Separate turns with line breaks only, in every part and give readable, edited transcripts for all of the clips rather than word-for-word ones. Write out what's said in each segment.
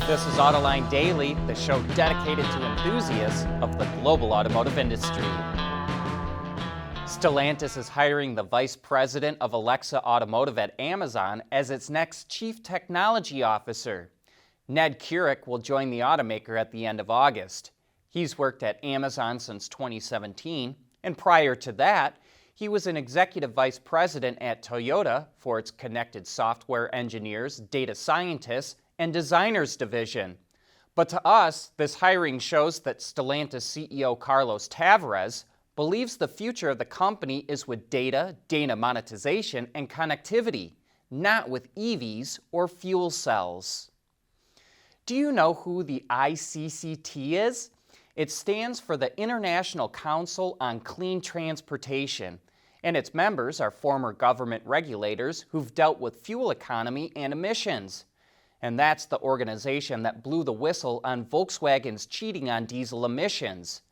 This is Autoline Daily, the show dedicated to enthusiasts of the global automotive industry. Stellantis is hiring the vice president of Alexa Automotive at Amazon as its next chief technology officer. Ned Keurig will join the automaker at the end of August. He's worked at Amazon since 2017, and prior to that, he was an executive vice president at Toyota for its connected software engineers, data scientists, and designers division. But to us, this hiring shows that Stellantis CEO Carlos Tavares believes the future of the company is with data monetization, and connectivity, not with EVs or fuel cells. Do you know who the ICCT is? It stands for the International Council on Clean Transportation, and its members are former government regulators who've dealt with fuel economy and emissions. And that's the organization that blew the whistle on Volkswagen's cheating on diesel emissions.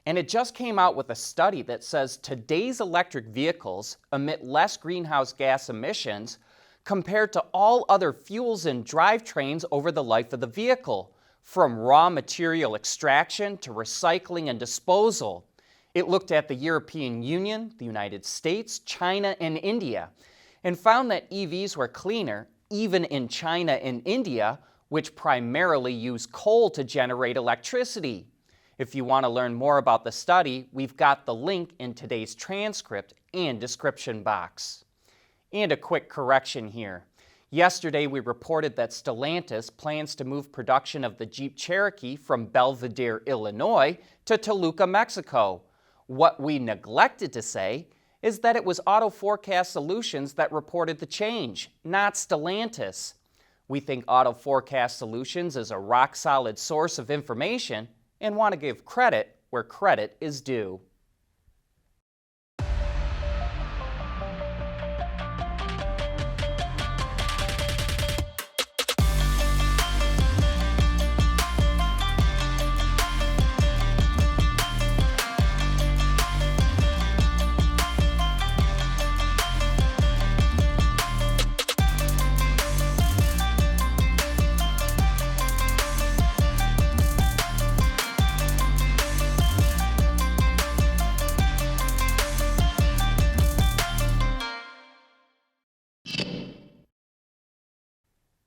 And it just came out with a study that says today's electric vehicles emit less greenhouse gas emissions compared to all other fuels and drivetrains over the life of the vehicle, from raw material extraction to recycling and disposal. It looked at the European Union, the United States, China, and India, and found that EVs were cleaner even in China and India, which primarily use coal to generate electricity. If you want to learn more about the study, we've got the link in today's transcript and description box. And a quick correction here. Yesterday we reported that Stellantis plans to move production of the Jeep Cherokee from Belvidere, Illinois to Toluca, Mexico. What we neglected to say is that it was Auto Forecast Solutions that reported the change, not Stellantis. We think Auto Forecast Solutions is a rock-solid source of information and want to give credit where credit is due.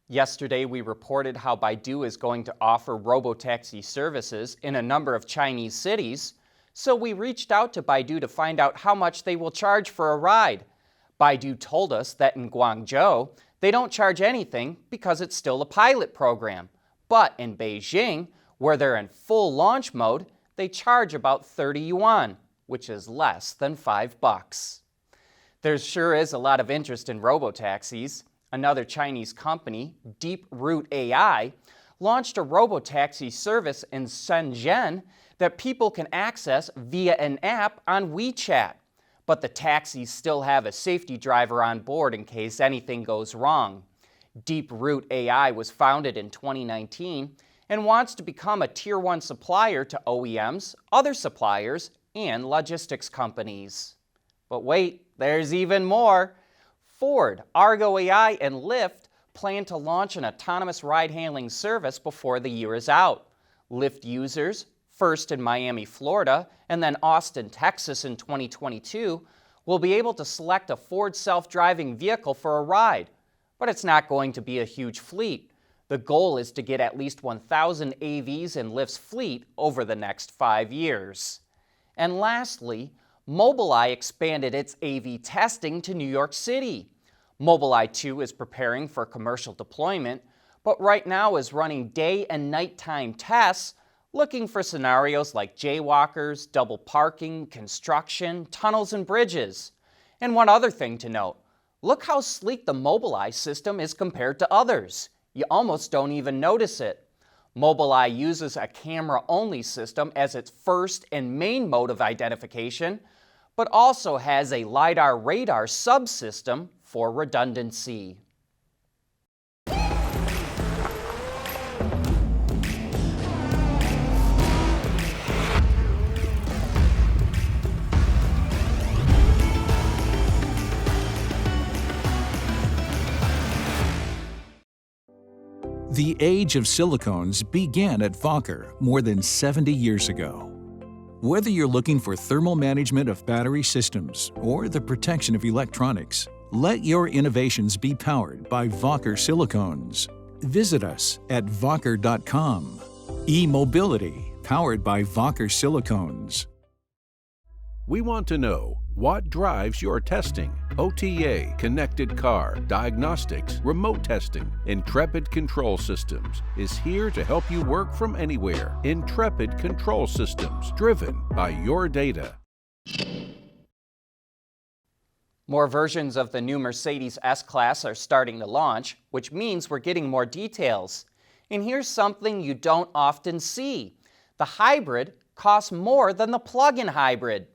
Yesterday, we reported how Baidu is going to offer Robotaxi services in a number of Chinese cities, so we reached out to Baidu to find out how much they will charge for a ride. Baidu told us that in Guangzhou, they don't charge anything because it's still a pilot program. But in Beijing, where they're in full launch mode, they charge about 30 yuan, which is less than $5. There sure is a lot of interest in robotaxis. Another Chinese company, DeepRoute.ai, launched a robotaxi service in Shenzhen that people can access via an app on WeChat. But the taxis still have a safety driver on board in case anything goes wrong. DeepRoute.ai was founded in 2019 and wants to become a Tier 1 supplier to OEMs, other suppliers, and logistics companies. But wait, there's even more. Ford, Argo AI, and Lyft plan to launch an autonomous ride-hailing service before the year is out. Lyft users, first in Miami, Florida, and then Austin, Texas in 2022, will be able to select a Ford self-driving vehicle for a ride. But it's not going to be a huge fleet. The goal is to get at least 1,000 AVs in Lyft's fleet over the next 5 years. And lastly, Mobileye expanded its AV testing to New York City. Mobileye 2 is preparing for commercial deployment, but right now is running day and nighttime tests, looking for scenarios like jaywalkers, double parking, construction, tunnels, and bridges. And one other thing to note, look how sleek the Mobileye system is compared to others. You almost don't even notice it. Mobileye uses a camera-only system as its first and main mode of identification, but also has a LiDAR radar subsystem for redundancy.
The age of silicones began at Wacker more than 70 years ago. Whether you're looking for thermal management of battery systems or the protection of electronics, let your innovations be powered by Wacker silicones. Visit us at Wacker.com. E-mobility powered by Wacker silicones.
We want to know what drives your testing. OTA, connected car, diagnostics, remote testing. Intrepid Control Systems is here to help you work from anywhere. Intrepid Control Systems, driven by your data.
More versions of the new Mercedes S-Class are starting to launch, which means we're getting more details. And here's something you don't often see. The hybrid costs more than the plug-in hybrid.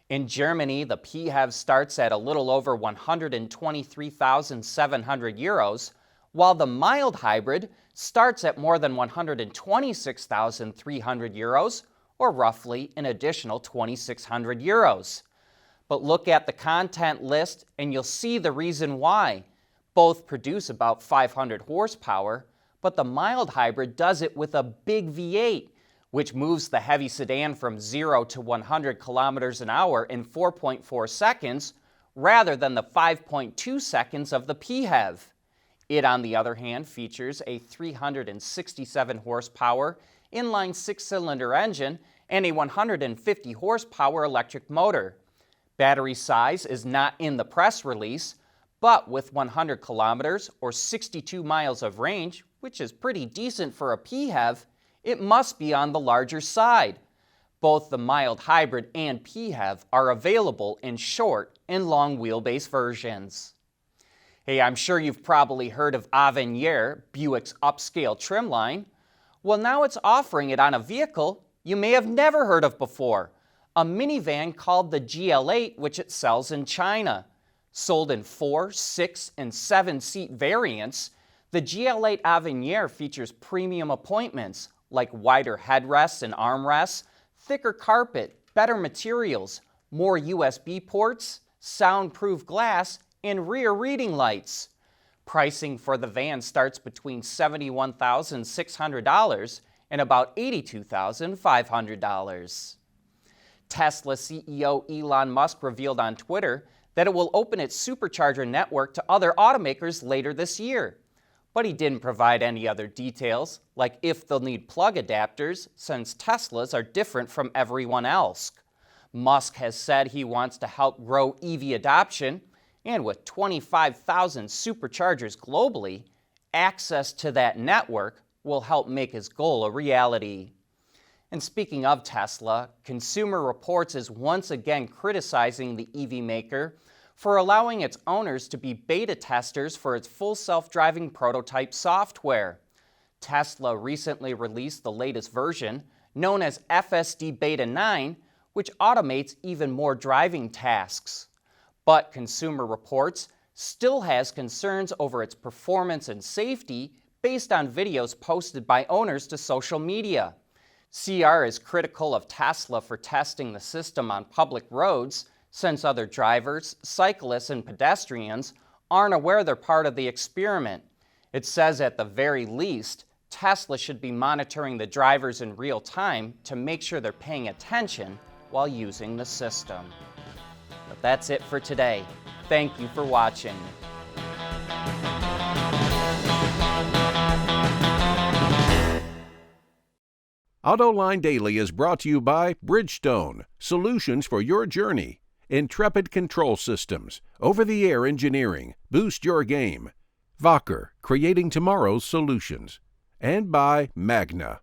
In Germany, the PHEV starts at a little over 123,700 euros, while the mild hybrid starts at more than 126,300 euros, or roughly an additional 2,600 euros. But look at the content list and you'll see the reason why. Both produce about 500 horsepower, but the mild hybrid does it with a big V8, which moves the heavy sedan from 0 to 100 kilometers an hour in 4.4 seconds, rather than the 5.2 seconds of the PHEV. It, on the other hand, features a 367 horsepower inline six-cylinder engine and a 150 horsepower electric motor. Battery size is not in the press release, but with 100 kilometers or 62 miles of range, which is pretty decent for a PHEV, it must be on the larger side. Both the mild hybrid and PHEV are available in short and long wheelbase versions. Hey, I'm sure you've probably heard of Avenir, Buick's upscale trim line. Well, now it's offering it on a vehicle you may have never heard of before, a minivan called the GL8, which it sells in China. Sold in 4, 6, and 7-seat variants, the GL8 Avenir features premium appointments like wider headrests and armrests, thicker carpet, better materials, more USB ports, soundproof glass, and rear reading lights. Pricing for the van starts between $71,600 and about $82,500. Tesla CEO Elon Musk revealed on Twitter that it will open its Supercharger network to other automakers later this year. But he didn't provide any other details, like if they'll need plug adapters, since Teslas are different from everyone else. Musk has said he wants to help grow EV adoption, and with 25,000 superchargers globally, access to that network will help make his goal a reality. And speaking of Tesla, Consumer Reports is once again criticizing the EV maker for allowing its owners to be beta testers for its full self-driving prototype software. Tesla recently released the latest version, known as FSD Beta 9, which automates even more driving tasks. But Consumer Reports still has concerns over its performance and safety based on videos posted by owners to social media. CR is critical of Tesla for testing the system on public roads, since other drivers, cyclists, and pedestrians aren't aware they're part of the experiment. It says at the very least, Tesla should be monitoring the drivers in real time to make sure they're paying attention while using the system. But that's it for today. Thank you for watching.
Autoline Daily is brought to you by Bridgestone, solutions for your journey. Intrepid Control Systems, over-the-air engineering, boost your game. Wacker, creating tomorrow's solutions. And by Magna.